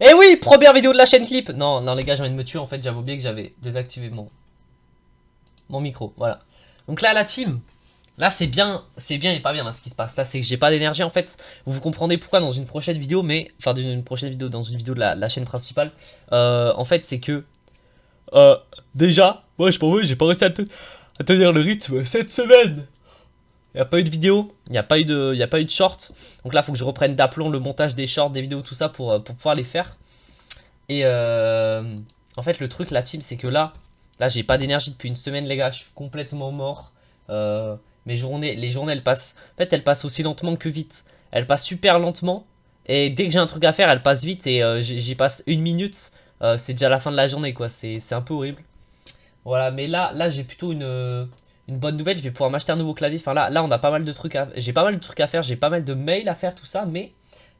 Eh oui, première vidéo de la chaîne Clip. Non, non les gars, j'ai envie de me tuer en fait, j'avais oublié que j'avais désactivé mon micro, voilà. Donc là, la team, là c'est bien et pas bien là ce qui se passe. Là c'est que j'ai pas d'énergie en fait. Vous comprenez pourquoi dans une prochaine vidéo, mais enfin dans une prochaine vidéo, dans une vidéo de la chaîne principale. En fait c'est que déjà, moi je m'en veux, j'ai pas réussi à tenir le rythme cette semaine. Il n'y a pas eu de vidéo, il n'y a pas eu de short. Donc là, il faut que je reprenne d'aplomb le montage des shorts, des vidéos, tout ça pour pouvoir les faire. Et en fait, le truc, la team, c'est que là, j'ai pas d'énergie depuis une semaine, les gars. Je suis complètement mort. Les journées, elles passent. En fait, elles passent aussi lentement que vite. Elles passent super lentement. Et dès que j'ai un truc à faire, elles passent vite. Et j'y passe une minute. C'est déjà la fin de la journée, quoi. C'est un peu horrible. Voilà, mais là j'ai plutôt une bonne nouvelle. Je vais pouvoir m'acheter un nouveau clavier. Enfin, là, on a pas mal de trucs j'ai pas mal de trucs à faire. J'ai pas mal de mails à faire, tout ça. Mais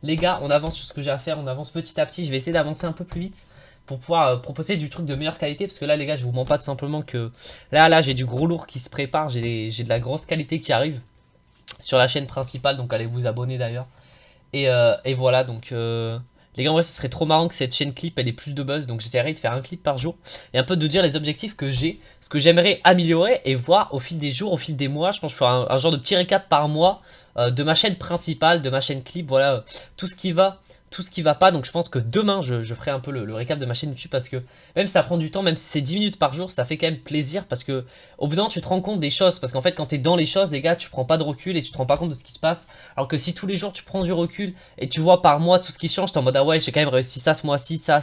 les gars, on avance sur ce que j'ai à faire. On avance petit à petit. Je vais essayer d'avancer un peu plus vite pour pouvoir proposer du truc de meilleure qualité. Parce que là, les gars, je vous mens pas tout simplement que là, j'ai du gros lourd qui se prépare. J'ai de la grosse qualité qui arrive sur la chaîne principale. Donc, allez vous abonner d'ailleurs. Et voilà, donc les gars, en vrai, ce serait trop marrant que cette chaîne clip elle ait plus de buzz. Donc j'essaierai de faire un clip par jour et un peu de dire les objectifs que j'ai, ce que j'aimerais améliorer et voir au fil des jours, au fil des mois. Je pense que je ferai un genre de petit récap par mois de ma chaîne principale, de ma chaîne clip. Voilà, tout ce qui va. Tout ce qui va pas, donc je pense que demain je ferai un peu le récap de ma chaîne YouTube parce que même si ça prend du temps, même si c'est 10 minutes par jour, ça fait quand même plaisir parce que au bout d'un moment tu te rends compte des choses. Parce qu'en fait, quand t'es dans les choses, les gars, tu prends pas de recul et tu te rends pas compte de ce qui se passe. Alors que si tous les jours tu prends du recul et tu vois par mois tout ce qui change, t'es en mode ah ouais, j'ai quand même réussi ça ce mois-ci, ça.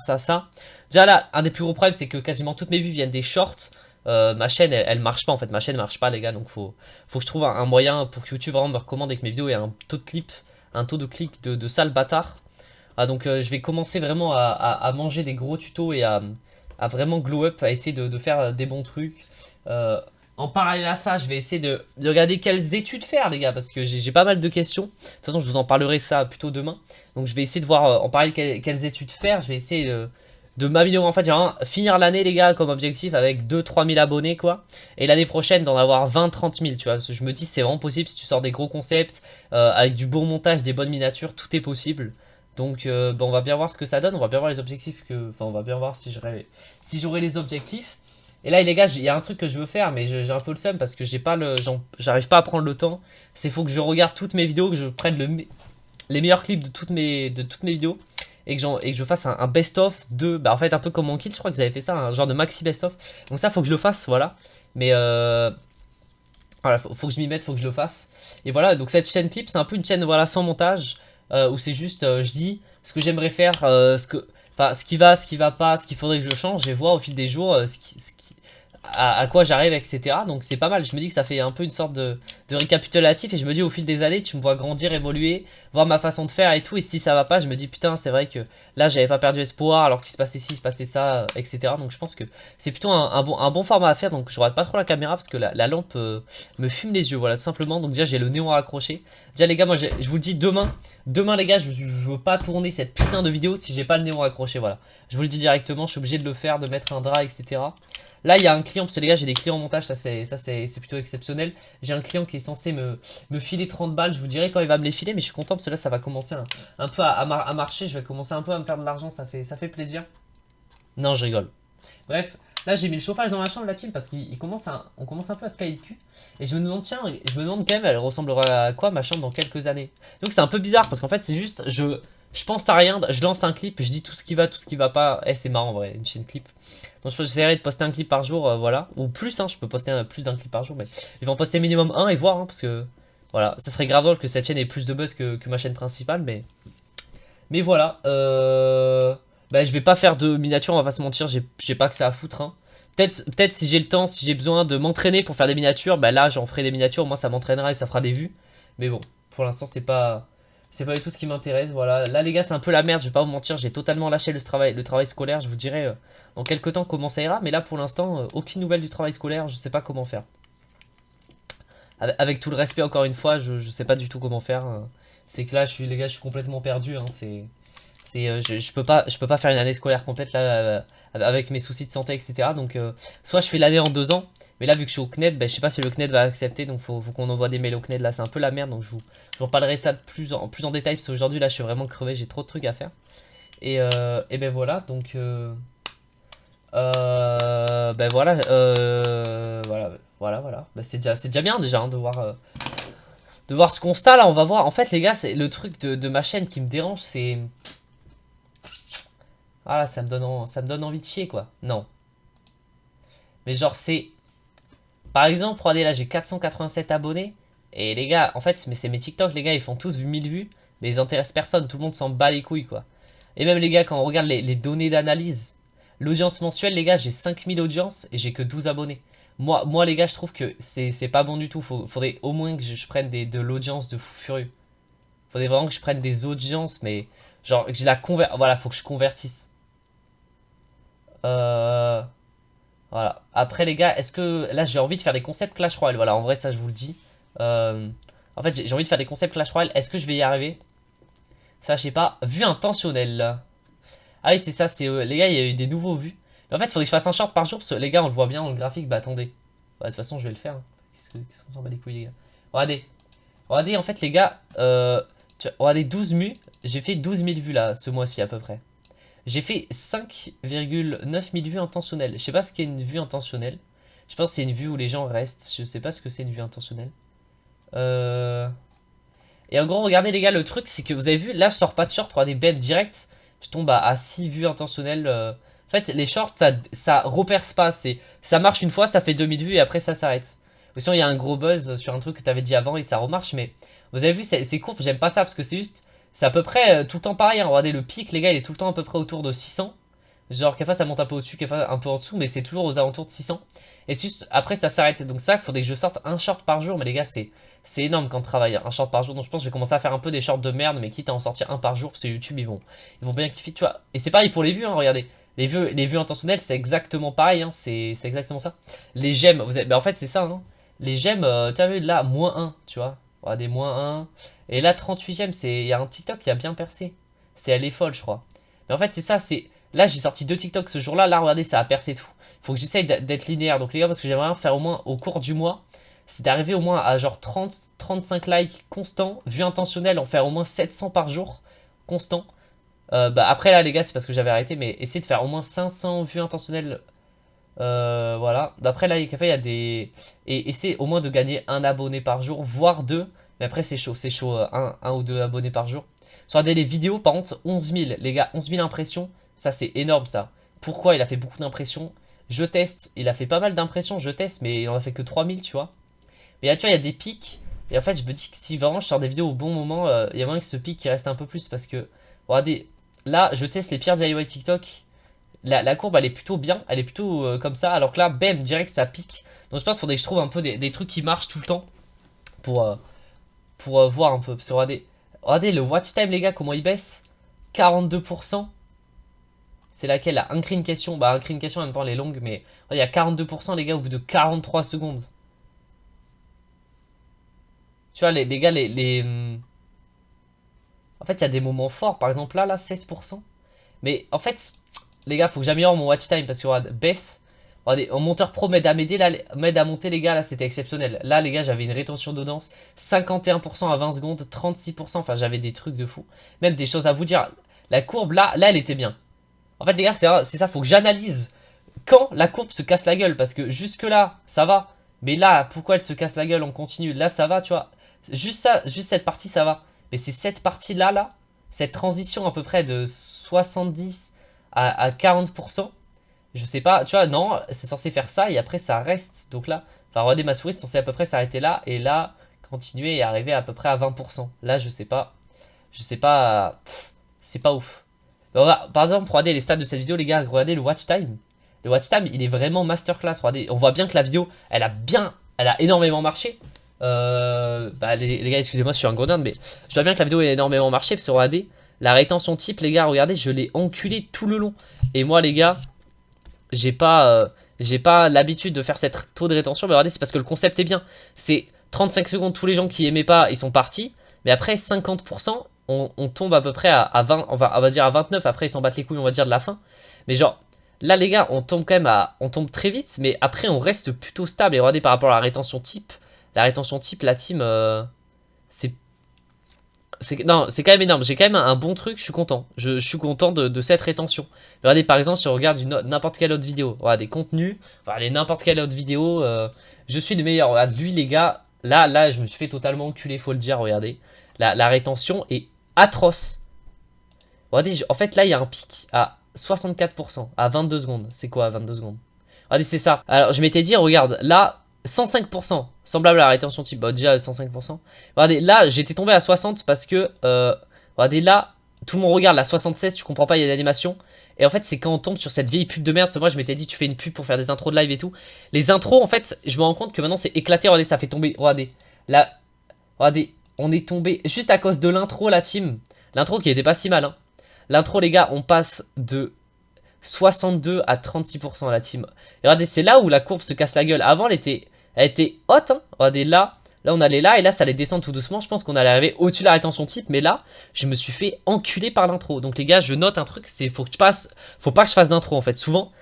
Déjà là, un des plus gros problèmes, c'est que quasiment toutes mes vues viennent des shorts. Ma chaîne, elle marche pas en fait, ma chaîne marche pas les gars, donc faut que je trouve un moyen pour que YouTube vraiment me recommande et que mes vidéos aient un taux de clip, un taux de clic de sale bâtard. Ah, donc je vais commencer vraiment à manger des gros tutos et à vraiment glow up, à essayer de faire des bons trucs. Euh, En parallèle à ça, je vais essayer de regarder quelles études faire, les gars, parce que j'ai pas mal de questions. De toute façon, je vous en parlerai ça plutôt demain. Donc, je vais essayer de voir en parallèle quelles études faire. Je vais essayer de m'améliorer. En fait, j'aimerais finir l'année, les gars, comme objectif avec 2-3 000 abonnés, quoi. Et l'année prochaine, d'en avoir 20-30 000, tu vois. Parce que je me dis, c'est vraiment possible si tu sors des gros concepts, avec du bon montage, des bonnes miniatures, tout est possible. Donc, on va bien voir ce que ça donne. On va bien voir les objectifs que. Enfin, on va bien voir si j'aurai les objectifs. Et là, les gars, il y a un truc que je veux faire, mais j'ai un peu le seum parce que j'arrive pas à prendre le temps. C'est faut que je regarde toutes mes vidéos, que je prenne les meilleurs clips de toutes mes vidéos et que je fasse un best-of de. Bah, en fait, un peu comme mon kill, je crois qu'ils avaient fait ça, un genre de maxi best-of. Donc, ça, faut que je le fasse, voilà. Mais voilà, faut que je m'y mette, faut que je le fasse. Et voilà, donc cette chaîne clip, c'est un peu une chaîne voilà, sans montage où c'est juste, je dis ce que j'aimerais faire, enfin, ce qui va pas, ce qu'il faudrait que je change et voir au fil des jours à quoi j'arrive, etc. Donc c'est pas mal, je me dis que ça fait un peu une sorte de récapitulatif et je me dis au fil des années, tu me vois grandir, évoluer, voir ma façon de faire et tout. Et si ça va pas, je me dis putain, c'est vrai que là j'avais pas perdu espoir alors qu'il se passait ci, il se passait ça, etc. Donc je pense que c'est plutôt un bon format à faire. Donc je regarde pas trop la caméra parce que la lampe me fume les yeux, voilà, tout simplement. Donc déjà j'ai le néon raccroché. Déjà les gars, moi je vous le dis demain les gars, je veux pas tourner cette putain de vidéo si j'ai pas le néon raccroché, voilà. Je vous le dis directement, je suis obligé de le faire, de mettre un drap, etc. Là, il y a un client, parce que les gars, j'ai des clients en montage, ça c'est plutôt exceptionnel. J'ai un client qui est censé me filer 30 balles, je vous dirai quand il va me les filer, mais je suis content parce que là, ça va commencer un peu à marcher. Je vais commencer un peu à me faire de l'argent, ça fait plaisir. Non, je rigole. Bref, là, j'ai mis le chauffage dans ma chambre, la team, parce on commence un peu à se cailler le cul. Et je me demande, tiens, je me demande quand même, elle ressemblera à quoi ma chambre dans quelques années. Donc, c'est un peu bizarre, parce qu'en fait, c'est juste, je pense à rien, je lance un clip, je dis tout ce qui va pas. Eh, c'est marrant en vrai, une chaîne clip. Donc j'essaierai de poster un clip par jour, voilà. Ou plus, je peux poster plus d'un clip par jour, mais je vais en poster minimum un et voir, parce que voilà, ça serait grave drôle que cette chaîne ait plus de buzz que ma chaîne principale, mais voilà. Bah, je vais pas faire de miniatures, on va pas se mentir, j'ai pas que ça à foutre. Peut-être si j'ai le temps, si j'ai besoin de m'entraîner pour faire des miniatures, bah là j'en ferai des miniatures, moi ça m'entraînera et ça fera des vues. Mais bon, pour l'instant c'est pas du tout ce qui m'intéresse, voilà. Là les gars c'est un peu la merde, je vais pas vous mentir, j'ai totalement lâché le travail scolaire, je vous dirai dans quelques temps comment ça ira, mais là pour l'instant aucune nouvelle du travail scolaire, je sais pas comment faire. Avec tout le respect encore une fois, je sais pas du tout comment faire. C'est que là les gars je suis complètement perdu, je peux pas faire une année scolaire complète là avec mes soucis de santé, etc. Donc soit je fais l'année en 2 ans, mais là vu que je suis au CNED, je sais pas si le CNED va accepter, donc faut qu'on envoie des mails au CNED là, c'est un peu la merde, donc je vous reparlerai ça plus en détail parce qu'aujourd'hui là je suis vraiment crevé, j'ai trop de trucs à faire. Et ben voilà, donc... ben voilà, voilà. Ben c'est déjà bien déjà hein, de voir ce constat là, on va voir. En fait les gars, c'est le truc de ma chaîne qui me dérange, c'est... Ah là, ça me donne envie de chier quoi. Non. Mais genre c'est... Par exemple, regardez là, j'ai 487 abonnés. Et les gars, en fait, mais c'est mes TikTok, les gars, ils font tous 1000 vues. Mais ils intéressent personne, tout le monde s'en bat les couilles quoi. Et même les gars, quand on regarde les données d'analyse, l'audience mensuelle, les gars, j'ai 5000 audiences et j'ai que 12 abonnés. Moi les gars, je trouve que c'est pas bon du tout. Faudrait au moins que je prenne de l'audience de fou furieux. Faudrait vraiment que je prenne des audiences, mais genre que je la convertisse. Voilà, faut que je convertisse. Euh... Voilà. Après les gars, est-ce que... Là, j'ai envie de faire des concepts Clash Royale. Voilà, en vrai, ça, je vous le dis. Euh, En fait, j'ai envie de faire des concepts Clash Royale. Est-ce que je vais y arriver? Ça, je sais pas. Vue intentionnelle. Ah oui, c'est ça, c'est les gars, il y a eu des nouveaux vues. Mais en fait, il faudrait que je fasse un short par jour parce que les gars, on le voit bien dans le graphique. Bah attendez. Bah, de toute façon, je vais le faire, hein. Qu'est-ce qu'on s'en bat les couilles, les gars. Regardez. Regardez, en fait, les gars, regardez 12 mus. J'ai fait 12 000 vues là, ce mois-ci à peu près. J'ai fait 5,9 000 vues intentionnelles. Je sais pas ce qu'est une vue intentionnelle. Je pense que c'est une vue où les gens restent. Je sais pas ce que c'est une vue intentionnelle. Euh... Et en gros, regardez les gars, le truc, c'est que vous avez vu, là, je sors pas de short, regardez, BM direct, je tombe à 6 vues intentionnelles. En fait, les shorts, ça reperce pas. Ça marche une fois, ça fait 2000 vues et après, ça s'arrête. Ou sinon, il y a un gros buzz sur un truc que t'avais dit avant et ça remarche. Mais vous avez vu, ces courbes, j'aime pas ça parce que c'est juste, c'est à peu près tout le temps pareil, hein. Regardez, le pic, les gars, il est tout le temps à peu près autour de 600. Genre, quelquefois, ça monte un peu au-dessus, quelquefois un peu en dessous, mais c'est toujours aux alentours de 600. Et c'est juste, après, ça s'arrête. Donc, ça, il faudrait que je sorte un short par jour. Mais les gars, c'est énorme quand on travaille, hein, un short par jour. Donc je pense que je vais commencer à faire un peu des shorts de merde, mais quitte à en sortir un par jour, parce que YouTube, ils vont bien kiffer, tu vois. Et c'est pareil pour les vues, hein, regardez. Les vues intentionnelles, c'est exactement pareil, hein, c'est exactement ça. Les j'aime, ben en fait, c'est ça, hein. Les j'aime, t'as vu là, -1, tu vois. Regardez, -1. Et là, 38 j'aime, il y a un TikTok qui a bien percé. Elle est folle, je crois. Mais en fait, c'est ça, c'est. Là, j'ai sorti 2 TikTok ce jour-là. Là, regardez, ça a percé tout. Faut que j'essaye d'être linéaire. Donc, les gars, parce que j'aimerais faire au moins au cours du mois, c'est d'arriver au moins à genre 30-35 likes constants, vues intentionnelles, en faire au moins 700 par jour, constant. Bah après là les gars c'est parce que j'avais arrêté, mais essayez de faire au moins 500 vues intentionnelles. Voilà. D'après là il y a des... Et essayez au moins de gagner un abonné par jour, voire deux. Mais après c'est chaud, un ou deux abonnés par jour. Regardez les vidéos, par contre 11 000, les gars, 11 000 impressions, ça c'est énorme ça. Pourquoi il a fait beaucoup d'impressions? Je teste, il a fait pas mal d'impressions, je teste, mais il en a fait que 3000 tu vois. Mais là, tu vois, il y a des pics. Et en fait, je me dis que si vraiment je sors des vidéos au bon moment, il y a moyen que ce pic il reste un peu plus. Parce que, regardez, là, je teste les pires DIY TikTok. La courbe, elle est plutôt bien. Elle est plutôt comme ça. Alors que là, bam, direct, ça pique. Donc je pense qu'il faudrait que je trouve un peu des trucs qui marchent tout le temps. Pour, voir un peu. Parce que regardez le watch time, les gars, comment il baisse. 42%. C'est laquelle là? Un cri, une question. Bah, un cri, une question, en même temps, elle est longue. Mais il y a 42%, les gars, au bout de 43 secondes. Tu vois, les gars, en fait, il y a des moments forts. Par exemple, là, 16%. Mais en fait, les gars, faut que j'améliore mon watch time parce que regarde, baisse. Regardez, en monteur pro m'aide à m'aider, là, m'aide à monter, les gars, là, c'était exceptionnel. Là, les gars, j'avais une rétention d'audience, 51% à 20 secondes, 36%, enfin, j'avais des trucs de fou. Même des choses à vous dire. La courbe, là, elle était bien. En fait, les gars, c'est ça, faut que j'analyse quand la courbe se casse la gueule. Parce que jusque-là, ça va. Mais là, pourquoi elle se casse la gueule, on continue. Là, ça va, tu vois. Juste ça, juste cette partie, ça va. Mais c'est cette partie-là, cette transition à peu près de 70 à 40%, je sais pas, tu vois, non, c'est censé faire ça et après ça reste. Donc là, enfin, regardez ma souris, c'est censé à peu près s'arrêter là et là, continuer et arriver à peu près à 20%. Là, je sais pas, c'est pas ouf. Mais par exemple, pour regarder les stats de cette vidéo, les gars, regardez le watch time. Le watch time, il est vraiment masterclass. Regardez, on voit bien que la vidéo, elle a énormément marché. Bah les gars, excusez-moi, je suis un grenade, mais je vois bien que la vidéo a énormément marché parce que regardez, la rétention type, les gars, regardez, je l'ai enculé tout le long. Et moi, les gars, j'ai pas l'habitude de faire cette taux de rétention, mais regardez, c'est parce que le concept est bien. C'est 35 secondes, tous les gens qui aimaient pas, ils sont partis. Mais après, 50%, on tombe à peu près à 20, on va dire à 29. Après, ils s'en battent les couilles, on va dire de la fin. Mais genre, là, les gars, on tombe quand même on tombe très vite, mais après, on reste plutôt stable. Et regardez, par rapport à la rétention type, la team, c'est Non, c'est quand même énorme. J'ai quand même un bon truc, je suis content. Je suis content de cette rétention. Regardez, par exemple, si on regarde n'importe quelle autre vidéo, voilà, des contenus, regardez n'importe quelle autre vidéo, je suis le meilleur. Regarde, lui, les gars, là, je me suis fait totalement enculer, faut le dire, regardez. La rétention est atroce. Regardez, en fait, là, il y a un pic à 64%, à 22 secondes. C'est quoi, à 22 secondes? Regardez, c'est ça. Alors, je m'étais dit, regarde, là, 105%, semblable à la rétention type, bah déjà 105%. Regardez, là, j'étais tombé à 60 parce que, regardez, là, tout le monde regarde la 76, tu comprends pas, il y a l'animation. Et en fait, c'est quand on tombe sur cette vieille pub de merde, parce que moi, je m'étais dit, tu fais une pub pour faire des intros de live et tout. Les intros, en fait, je me rends compte que maintenant, c'est éclaté. Regardez, ça fait tomber, regardez, là, regardez, on est tombé juste à cause de l'intro, la team. L'intro qui était pas si mal, hein. L'intro, les gars, on passe de 62 à 36% la team. Et regardez, c'est là où la courbe se casse la gueule. Avant, elle était haute, hein. Regardez, là, on allait là, et là, ça allait descendre tout doucement. Je pense qu'on allait arriver au-dessus de la rétention type, mais là, je me suis fait enculer par l'intro. Donc, les gars, je note un truc, c'est faut pas que je fasse d'intro, en fait. Souvent,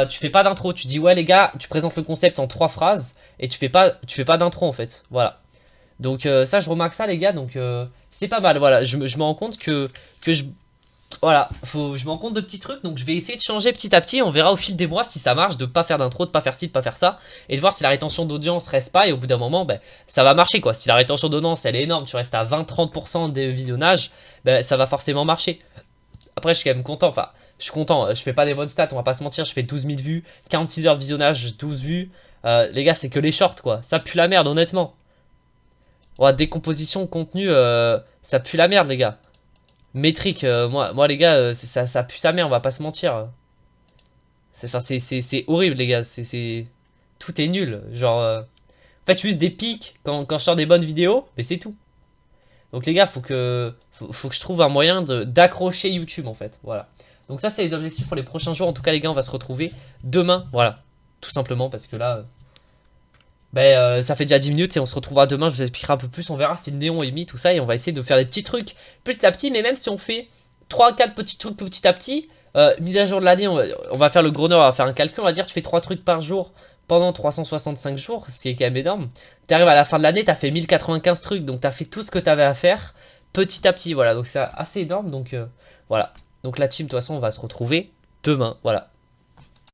tu fais pas d'intro. Tu dis, ouais, les gars, tu présentes le concept en 3 phrases, et tu fais pas d'intro, en fait. Voilà. Donc, ça, je remarque ça, les gars, donc c'est pas mal. Voilà, je me rends compte que je voilà, je me rends compte de petits trucs, donc je vais essayer de changer petit à petit. On verra au fil des mois si ça marche, de pas faire d'intro, de pas faire ci, de pas faire ça, et de voir si la rétention d'audience reste pas. Et au bout d'un moment, ben, ça va marcher quoi. Si la rétention d'audience elle est énorme, tu restes à 20-30% des visionnages, ben, ça va forcément marcher. Après, je suis quand même content. Enfin, je suis content. Je fais pas des bonnes stats, on va pas se mentir. Je fais 12 000 vues, 46 heures de visionnage, 12 vues. Les gars, c'est que les shorts quoi. Ça pue la merde, honnêtement. Ouais, décomposition, contenu, ça pue la merde, les gars. Métrique, moi les gars, ça pue sa mère, on va pas se mentir. C'est horrible les gars, tout est nul. Genre, en fait, juste des pics quand je sors des bonnes vidéos, mais c'est tout. Donc les gars, faut que je trouve un moyen d'accrocher YouTube en fait, voilà. Donc ça c'est les objectifs pour les prochains jours. En tout cas les gars, on va se retrouver demain, voilà. Tout simplement parce que là, ça fait déjà 10 minutes et on se retrouvera demain, je vous expliquerai un peu plus, on verra si le néon est mis, tout ça, et on va essayer de faire des petits trucs petit à petit, mais même si on fait 3-4 petits trucs petit à petit, mise à jour de l'année, on va faire le gros nord, on va faire un calcul, on va dire tu fais 3 trucs par jour pendant 365 jours, ce qui est quand même énorme. Tu arrives à la fin de l'année, tu as fait 1095 trucs, donc tu as fait tout ce que tu avais à faire petit à petit, voilà, donc c'est assez énorme, donc voilà. Donc la team, de toute façon, on va se retrouver demain, voilà.